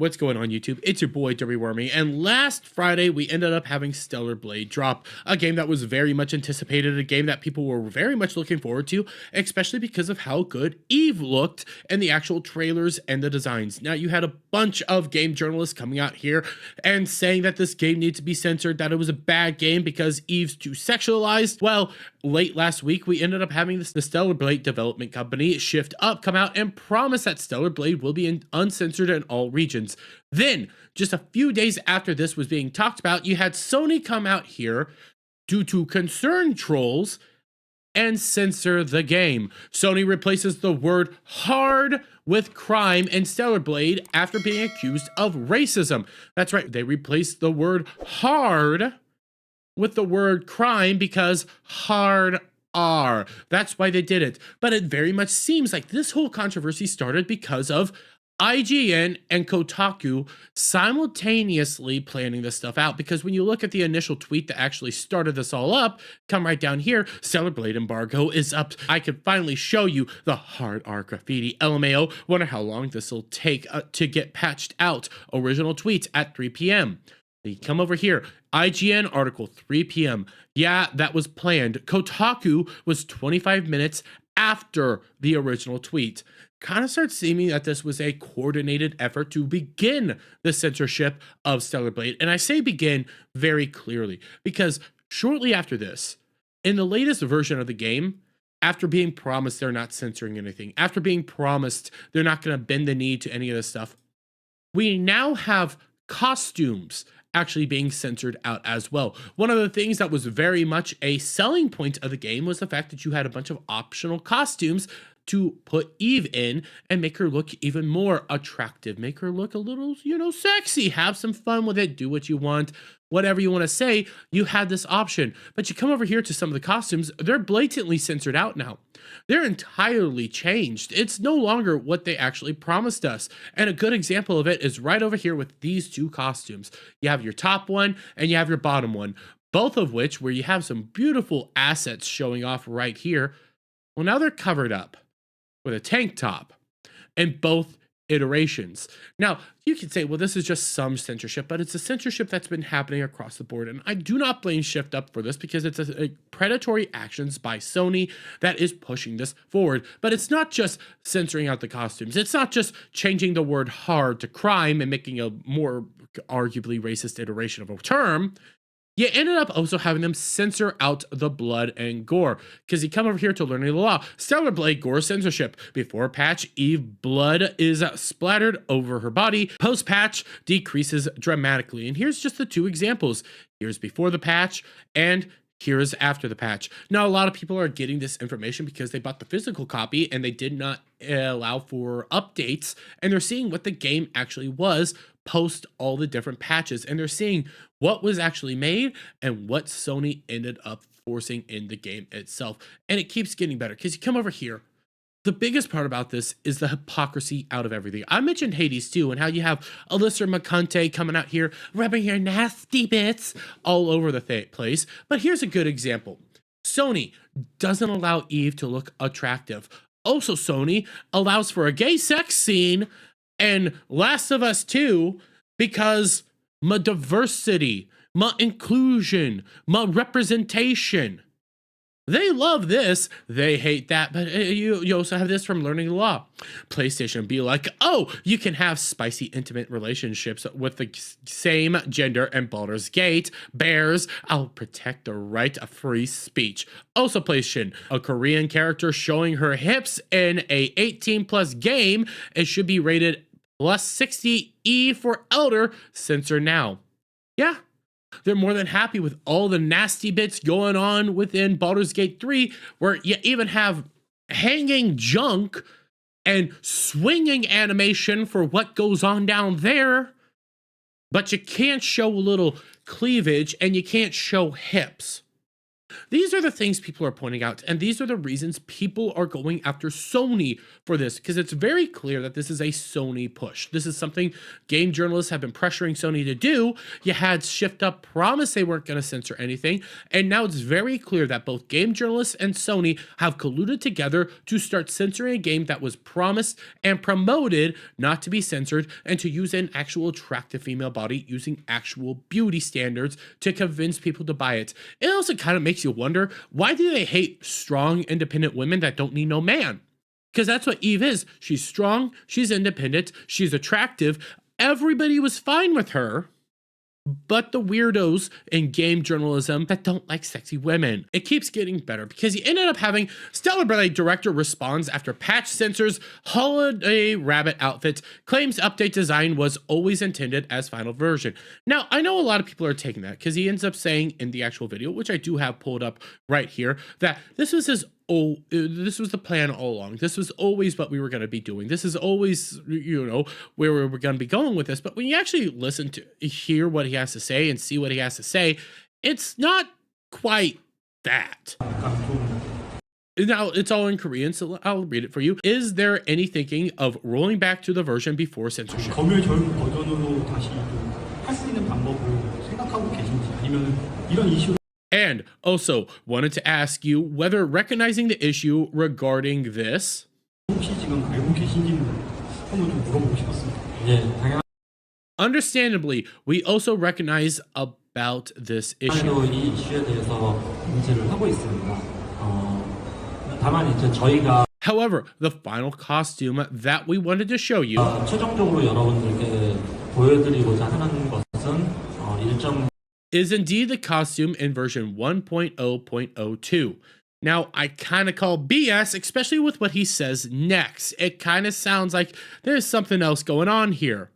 What's going on, YouTube? It's your boy Derby Wormy, and last Friday we ended up having Stellar Blade drop, a game that was very much anticipated, a game that people were very much looking forward to, especially because of how good Eve looked and the actual trailers and the designs. Now, you had a bunch of game journalists coming out here and saying that this game needs to be censored, that it was a bad game because Eve's too sexualized. Well, late last week we ended up having the Stellar Blade development company Shift Up come out and promise that Stellar Blade will be uncensored in all regions. Then, just a few days after this was being talked about, you had Sony come out here due to concern trolls and censor the game. Sony replaces the word hard with crime in Stellar Blade after being accused of racism. That's right, they replaced the word hard with the word crime because hard R. That's why they did it. But it very much seems like this whole controversy started because of IGN and Kotaku simultaneously planning this stuff out, because when you look at the initial tweet that actually started this all up, come right down here, Stellar Blade embargo is up. I can finally show you the hard R graffiti. LMAO, wonder how long this will take to get patched out. Original tweets at 3 p.m. You come over here, IGN article 3 p.m. Yeah, that was planned. Kotaku was 25 minutes after the original tweet. Kind of starts seeming that this was a coordinated effort to begin the censorship of Stellar Blade. And I say begin very clearly because shortly after this, in the latest version of the game, after being promised they're not censoring anything, after being promised they're not going to bend the knee to any of this stuff, we now have costumes actually being censored out as well. One of the things that was very much a selling point of the game was the fact that you had a bunch of optional costumes to put Eve in and make her look even more attractive, make her look a little, sexy, have some fun with it, do what you want, whatever you want to say, you had this option. But you come over here to some of the costumes, they're blatantly censored out now. They're entirely changed. It's no longer what they actually promised us. And a good example of it is right over here with these two costumes. You have your top one and you have your bottom one, both of which where you have some beautiful assets showing off right here. Well, now they're covered up with a tank top in both iterations. Now, you could say, well, this is just some censorship, but it's a censorship that's been happening across the board. And I do not blame Shift Up for this because it's a predatory actions by Sony that is pushing this forward. But it's not just censoring out the costumes. It's not just changing the word hard to crime and making a more arguably racist iteration of a term. You ended up also having them censor out the blood and gore, because you come over here to learning the law. Stellar Blade gore censorship. Before patch, Eve blood is splattered over her body. Post patch decreases dramatically. And here's just the two examples. Here's before the patch and here's after the patch. Now, a lot of people are getting this information because they bought the physical copy and they did not allow for updates, and they're seeing what the game actually was post all the different patches, and they're seeing what was actually made and what Sony ended up forcing in the game itself. And it keeps getting better because you come over here. The biggest part about this is the hypocrisy out of everything. I mentioned Hades too, and how you have Alyssa McConte coming out here rubbing her nasty bits all over the place. But here's a good example. Sony doesn't allow Eve to look attractive. Also, Sony allows for a gay sex scene and Last of Us 2 because my diversity, my inclusion, my representation. They love this, they hate that, but you also have this from learning the law. PlayStation be like, oh, you can have spicy, intimate relationships with the same gender in Baldur's Gate. Bears, I'll protect the right of free speech. Also, PlayStation, a Korean character showing her hips in a 18+ game, it should be rated +60 E for elder, censor now. Yeah. They're more than happy with all the nasty bits going on within Baldur's Gate 3, where you even have hanging junk and swinging animation for what goes on down there, but you can't show a little cleavage and you can't show hips. These are the things people are pointing out, and these are the reasons people are going after Sony for this, because it's very clear that this is a Sony push. This is something game journalists have been pressuring Sony to do. You had Shift Up promise they weren't going to censor anything, and now it's very clear that both game journalists and Sony have colluded together to start censoring a game that was promised and promoted not to be censored, and to use an actual attractive female body using actual beauty standards to convince people to buy it. It also kind of makes you wonder, why do they hate strong, independent women that don't need no man? Because that's what Eve is. She's strong, she's independent, she's attractive. Everybody was fine with her, but the weirdos in game journalism that don't like sexy women. It keeps getting better because he ended up having Stellar Blade director responds after patch censors holiday rabbit outfit, claims update design was always intended as final version. Now, I know a lot of people are taking that because he ends up saying in the actual video, which I do have pulled up right here, that this was his this was the plan all along. This was always what we were going to be doing. This is always, you know, where we were going to be going with this. But when you actually listen to hear what he has to say and see what he has to say, it's not quite that. Now, it's all in Korean, so I'll read it for you. Is there any thinking of rolling back to the version before censorship? And also wanted to ask you whether recognizing the issue regarding this. Understandably, we also recognize about this issue. However, the final costume that we wanted to show you is indeed the costume in version 1.0.02. Now, I kind of call BS, especially with what he says next. It kind of sounds like there's something else going on here.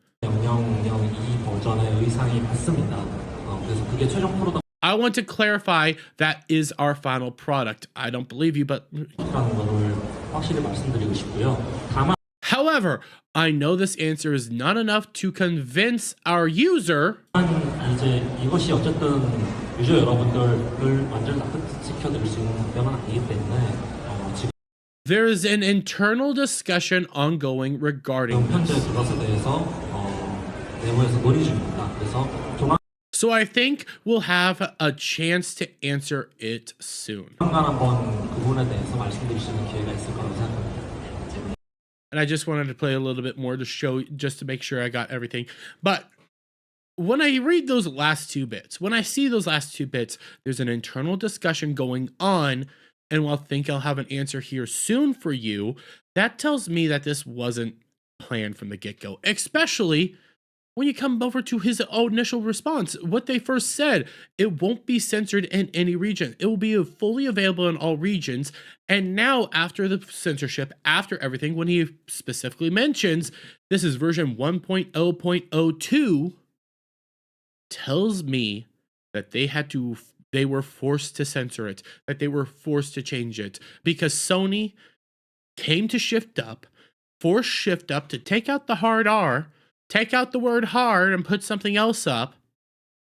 I want to clarify that is our final product. I don't believe you, but... However, I know this answer is not enough to convince our user. There is an internal discussion ongoing regarding this. So I think we'll have a chance to answer it soon. And I just wanted to play a little bit more to show, just to make sure I got everything. But when I read those last two bits, when I see those last two bits, there's an internal discussion going on, and while I think I'll have an answer here soon for you, that tells me that this wasn't planned from the get-go, especially when you come over to his initial response. What they first said, it won't be censored in any region. It will be fully available in all regions. And now, after the censorship, after everything, when he specifically mentions this is version 1.0.02, tells me that they were forced to censor it, that they were forced to change it, because Sony came to Shift Up, forced Shift Up to take out the hard R, take out the word hard and put something else up,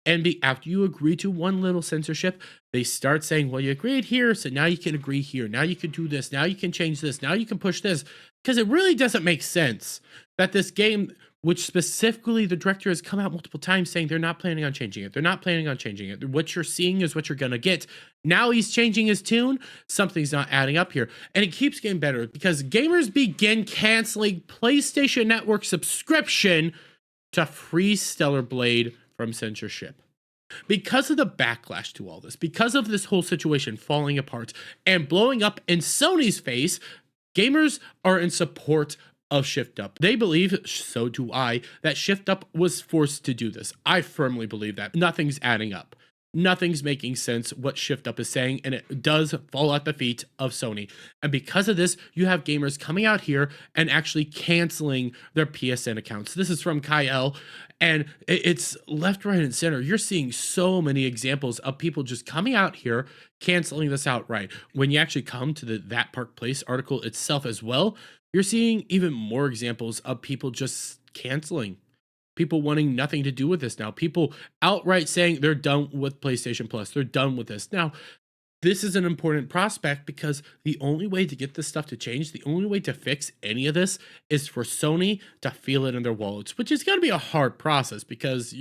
and after you agree to one little censorship, they start saying, well, you agreed here, so now you can agree here, now you can do this, now you can change this, now you can push this, because it really doesn't make sense that this game, which specifically the director has come out multiple times saying they're not planning on changing it, they're not planning on changing it, what you're seeing is what you're gonna get. Now he's changing his tune, something's not adding up here, and it keeps getting better because gamers begin canceling PlayStation Network subscription to free Stellar Blade from censorship. Because of the backlash to all this, because of this whole situation falling apart and blowing up in Sony's face, gamers are in support of Shift Up. They believe, so do I, that Shift Up was forced to do this. I firmly believe that. Nothing's adding up. Nothing's making sense what Shift Up is saying, and it does fall at the feet of Sony. And because of this, you have gamers coming out here and actually canceling their PSN accounts. This is from Kyle, and it's left, right, and center. You're seeing so many examples of people just coming out here, canceling this outright. When you actually come to the That Park Place article itself as well, you're seeing even more examples of people just canceling. People wanting nothing to do with this now. People outright saying they're done with PlayStation Plus. They're done with this. Now, This is an important prospect because the only way to get this stuff to change, the only way to fix any of this is for Sony to feel it in their wallets, which is going to be a hard process because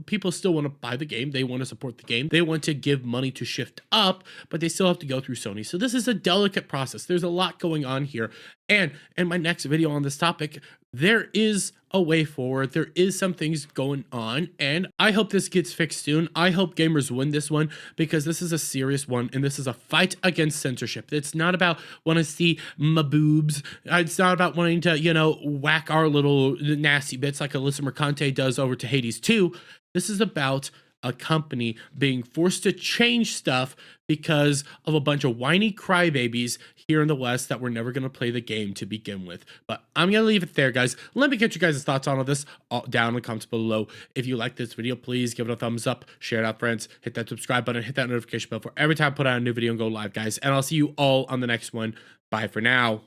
people still want to buy the game, they want to support the game, they want to give money to shift up, but they still have to go through Sony. So this is a delicate process. There's a lot going on here. And in my next video on this topic, there is a way forward. There is some things going on, and I hope this gets fixed soon. I hope gamers win this one because this is a serious one, and this is a fight against censorship. It's not about wanting to see my boobs. It's not about wanting to, whack our little nasty bits like Alyssa Mercante does over to Hades 2. This is about a company being forced to change stuff because of a bunch of whiny crybabies here in the West that were never going to play the game to begin with. But I'm going to leave it there, guys. Let me get you guys' thoughts on all this down in the comments below. If you like this video, please give it a thumbs up, share it out, friends, hit that subscribe button, hit that notification bell for every time I put out a new video and go live, guys. And I'll see you all on the next one. Bye for now.